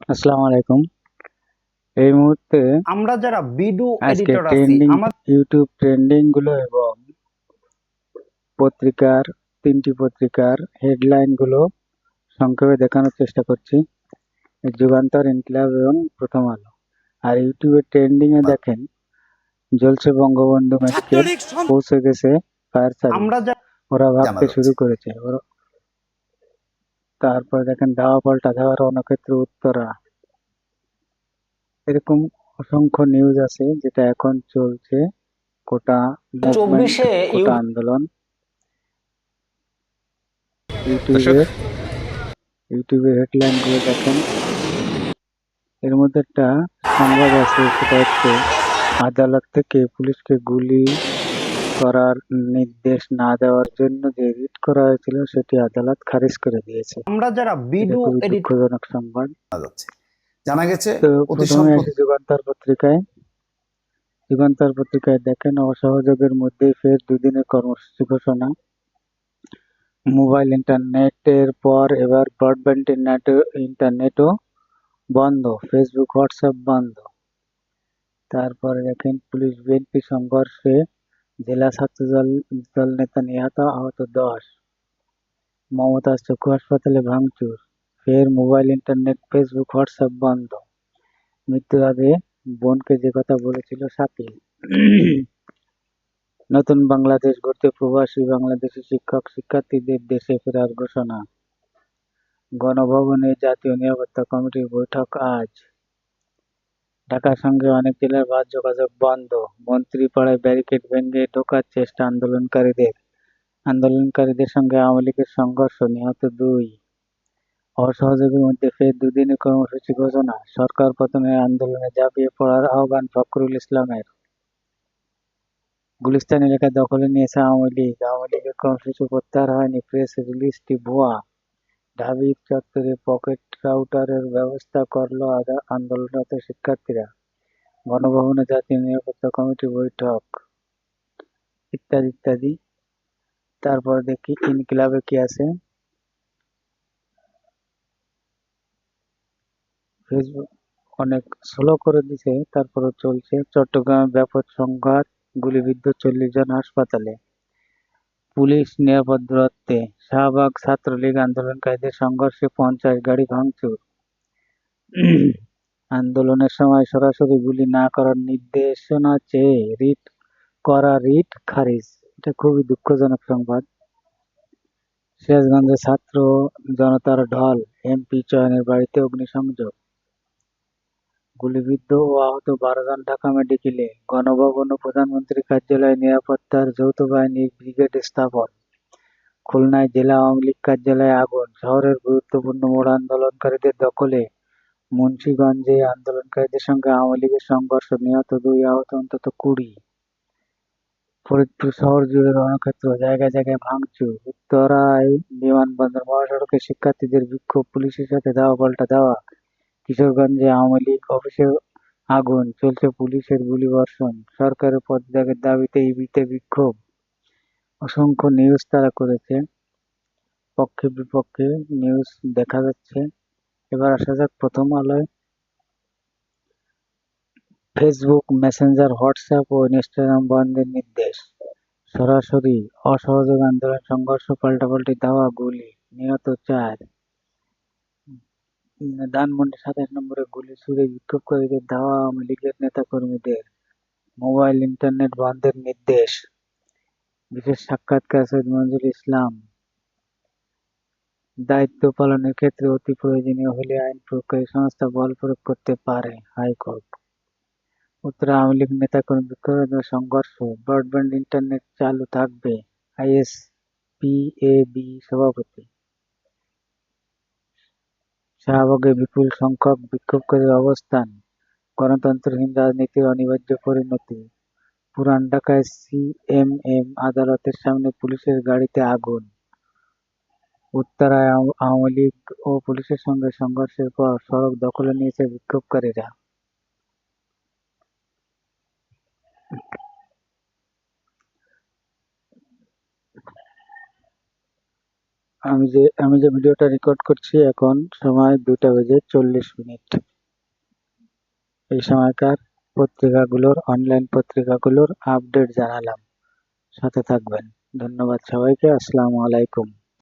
আসসালামু আলাইকুম। এই মুহূর্তে আমরা যারা ভিডিও আজকে এডিটর আছি ট্রেন্ডিং আমাদের ইউটিউব ট্রেন্ডিং গুলো এবং পত্রিকার ৩টি পত্রিকার হেডলাইন গুলো সংক্ষেপে দেখানোর চেষ্টা করছি। যুগান্তর, ইনকিলাব এবং প্রথম আলো। আর ইউটিউবে ট্রেন্ডিং এ দেখেন, জ্বলছে বঙ্গবন্ধু মেডিকেল, পৌঁছে গেছে ফায়ার সার্ভিস। আমরা যারা ওরা ভাবতে জানানো শুরু হচ্ছে। করেছে। তারপর দেখেন ধাওয়া পাল্টা ধাওয়া, রণক্ষেত্র উত্তরা। এরকম অসংখ্য নিউজ আছে যেটা এখন চলছে। কোটা মুভমেন্ট, 24-এ কোটা আন্দোলন। দর্শক, ইউটিউবের হেডলাইন গুলো দেখেন। এর মধ্যে একটা সংবাদ আছে, সেটা হচ্ছে আদালত থেকে পুলিশকে গুলি করার নির্দেশ না দেওয়ার জন্য যে রিট করা হয়েছিল সেটি আদালত খারিজ করে দিয়েছে। আমরা যারা এটা ভিডিও খুবই এডিটর দুঃখজনক সংবাদ। জানা গেছে তো অতি প্রথমে সম্প্রতি আসি যুগান্তর পত্রিকায় দেখেন, অসহযোগের মধ্যেই ফের দুদিনের কর্মসূচি ঘোষণা। মোবাইল ইন্টারনেটের পর এবার ব্রডব্যান্ড ইন্টারনেটও বন্ধ, ফেসবুক হোয়াটসঅ্যাপ বন্ধ। তারপরে দেখেন, পুলিশ বিএনপি সংঘর্ষে জেলা ছাত্রদল নেতা নিহত, আহত 10। মমতাজ চক্ষু হাসপাতালে ভাঙচুর, ফের মোবাইল ইন্টারনেট ফেসবুক হোয়াটসঅ্যাপ বন্ধ। মৃত্যুর আগে বোনকে যে কথা বলেছিল শাকিল। নতুন বাংলাদেশ গড়তে প্রবাসী বাংলাদেশি শিক্ষক শিক্ষার্থীদের দেশে ফেরার ঘোষণা। গণভবনে জাতীয় নিরাপত্তা কমিটির বৈঠক আজ। ঢাকার সঙ্গে অনেক জেলার বাস যোগাযোগ বন্ধ, মন্ত্রীপাড়ায় ব্যারিকেড ভেঙে ঢোকার চেষ্টা আন্দোলনকারীদের সঙ্গে আওয়ামী লীগের সংঘর্ষ, নিহত 2। অসহযোগের মধ্যে ফের দুদিনের কর্মসূচি ঘোষণা, সরকার পতনের আন্দোলনে ঝাঁপিয়ে পড়ার আহ্বান ফখরুল ইসলামের। গুলিস্তান এলাকা দখলে নিয়েছে আওয়ামী লীগের কর্মসূচি প্রত্যাহার হয়নি, প্রেস রিলিজটি ভুয়া। ঢাবি চত্বরে পকেট রাউটারের ব্যবস্থা করল আন্দোলনরত শিক্ষার্থীরা। গণভবনে জাতীয় নিরাপত্তা কমিটির বৈঠক, ইত্যাদি ইত্যাদি। তারপর দেখি ইনকিলাবে কি আছে। ফেসবুক অনেক স্লো করে দিছে, তারপরও চলছে। চট্টগ্রামে ব্যাপক সংঘাত, গুলিবিদ্ধ 40 জন হাসপাতালে। পুলিশ নিরাপদ দূরত্বে, শাহবাগ ছাত্রলীগ আন্দোলনকারীদের সংঘর্ষে 50 গাড়ি ভাঙচুর। আন্দোলনের সময় সরাসরি গুলি না করার নির্দেশনা চেয়ে রিট খারিজ। এটা খুবই দুঃখজনক সংবাদ। সিরাজগঞ্জে ছাত্র জনতার ঢল, এমপি চয়নের বাড়িতে অগ্নিসংযোগ। গুলিবিদ্ধ ও আহত 12 জন ঢাকা মেডিকেলে। গণভবন ও প্রধানমন্ত্রীর কার্যালয়ে নিরাপত্তার যৌথ বাহিনীর ব্রিগেড স্থাপন। খুলনায় জেলা আওয়ামী লীগ কার্যালয়ে আগুন, শহরের গুরুত্বপূর্ণ মোড় আন্দোলনকারীদের দখলে। মুন্সিগঞ্জে আন্দোলনকারীদের সঙ্গে আওয়ামী লীগের সংঘর্ষ, নিহত 2, আহত অন্তত 20। ফরিদপুর শহর জুড়ে রণক্ষেত্র, জায়গায় জায়গায় ভাঙচুর। উত্তরায় বিমানবন্দর মহাসড়কে শিক্ষার্থীদের বিক্ষোভ, পুলিশের সাথে ধাওয়া পাল্টা ধাওয়া। কিশোরগঞ্জে আওয়ামী লীগ অফিসে আগুন, চলছে পুলিশের গুলিবর্ষণ। সরকারের পদত্যাগের দাবিতে ইবিতে বিক্ষোভ। অসংখ্য নিউজ তারা করেছে, পক্ষে বিপক্ষে নিউজ দেখা যাচ্ছে। এবার আসা যাক প্রথম আলোয়। ফেসবুক, মেসেঞ্জার, হোয়াটসঅ্যাপ ও ইনস্টাগ্রাম বন্ধের নির্দেশ। সরাসরি অসহযোগ আন্দোলন, সংঘর্ষ, পাল্টাপাল্টি ধাওয়া, গুলি, নিহত 4। ধানমন্ডি 27 নম্বরে গুলি ছুড়ে বিক্ষোভকারীদের ধাওয়া আওয়ামী লীগের নেতাকর্মীদের। মোবাইল ইন্টারনেট বন্ধের নির্দেশ। বিশেষ সাক্ষাৎকার সৈয়দ মঞ্জুরুল ইসলাম। দায়িত্ব পালনের ক্ষেত্রে অতি প্রয়োজনীয় হলে আইন প্রয়োগকারী সংস্থা বল প্রয়োগ করতে পারে, হাইকোর্ট। উত্তরা আওয়ামী লীগ নেতাকর্মী বিক্ষোভকারীদের সংঘর্ষ, ব্রডব্যান্ড ইন্টারনেট চালু থাকবে, আইএসপিএবি সভাপতি। শাহবাগে বিপুল সংখ্যক বিক্ষোভকারীর অবস্থান, গণতন্ত্রহীন রাজনীতির অনিবার্য পরিণতি। পুরান ঢাকায় সিএমএম আদালতের সামনে পুলিশের গাড়িতে আগুন। উত্তরায় আওয়ামী লীগ ও পুলিশের সঙ্গে সংঘর্ষের পর সড়ক দখলে নিয়েছে বিক্ষোভকারীরা। আমি যে ভিডিওটা রেকর্ড করছি এখন সময় 2:40 এই সময়কার অনলাইন পত্রিকাগুলোর আপডেট জানালাম। সাথে থাকবেন। ধন্যবাদ সবাইকে। আসসালামু আলাইকুম।